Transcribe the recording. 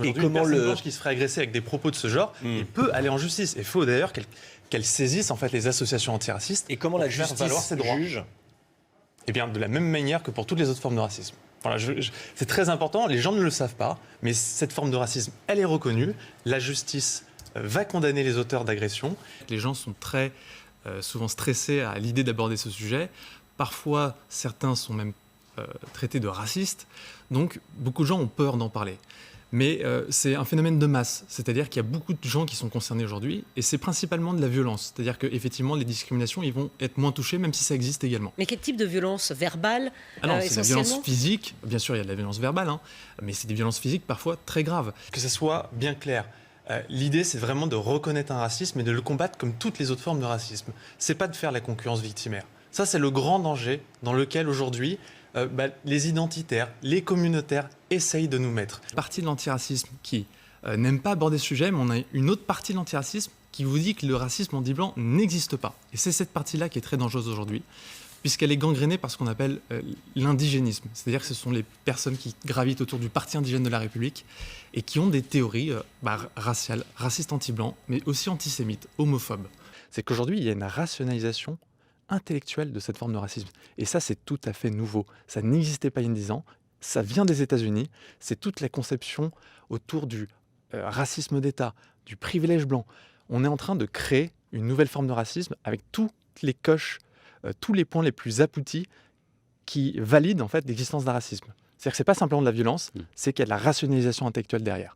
Aujourd'hui, comment une personne le- blanche qui se ferait agresser avec des propos de ce genre, il peut aller en justice. Il faut d'ailleurs qu'elle saisisse en fait les associations antiracistes. Et comment pour la faire valoir justice ses droits. juge? Eh bien, de la même manière que pour toutes les autres formes de racisme. Voilà, c'est très important, les gens ne le savent pas, mais cette forme de racisme, elle est reconnue. La justice va condamner les auteurs d'agressions. Les gens sont très souvent stressés à l'idée d'aborder ce sujet. Parfois, certains sont même traités de racistes. Donc, beaucoup de gens ont peur d'en parler. Mais c'est un phénomène de masse, c'est-à-dire qu'il y a beaucoup de gens qui sont concernés aujourd'hui, et c'est principalement de la violence. C'est-à-dire qu'effectivement, les discriminations, ils vont être moins touchées, même si ça existe également. Mais quel type de violence verbale Ah non, c'est de la essentiellement violence physique. Bien sûr, il y a de la violence verbale, hein, mais c'est des violences physiques parfois très graves. Que ça soit bien clair. L'idée, c'est vraiment de reconnaître un racisme et de le combattre comme toutes les autres formes de racisme. C'est pas de faire la concurrence victimaire. Ça, c'est le grand danger dans lequel aujourd'hui les identitaires, les communautaires essayent de nous mettre. Une partie de l'antiracisme qui n'aime pas aborder ce sujet, mais on a une autre partie de l'antiracisme qui vous dit que le racisme en dit blanc n'existe pas. Et c'est cette partie-là qui est très dangereuse aujourd'hui, puisqu'elle est gangrénée par ce qu'on appelle l'indigénisme. C'est-à-dire que ce sont les personnes qui gravitent autour du parti indigène de la République et qui ont des théories raciales, racistes anti-blancs, mais aussi antisémites, homophobes. C'est qu'aujourd'hui, il y a une rationalisation intellectuelle de cette forme de racisme. Et ça, c'est tout à fait nouveau. Ça n'existait pas il y a 10 ans. Ça vient des États-Unis. C'est toute la conception autour du racisme d'État, du privilège blanc. On est en train de créer une nouvelle forme de racisme avec toutes les coches, tous les points les plus aboutis qui valident en fait l'existence d'un racisme. C'est-à-dire que c'est pas simplement de la violence, c'est qu'il y a de la rationalisation intellectuelle derrière.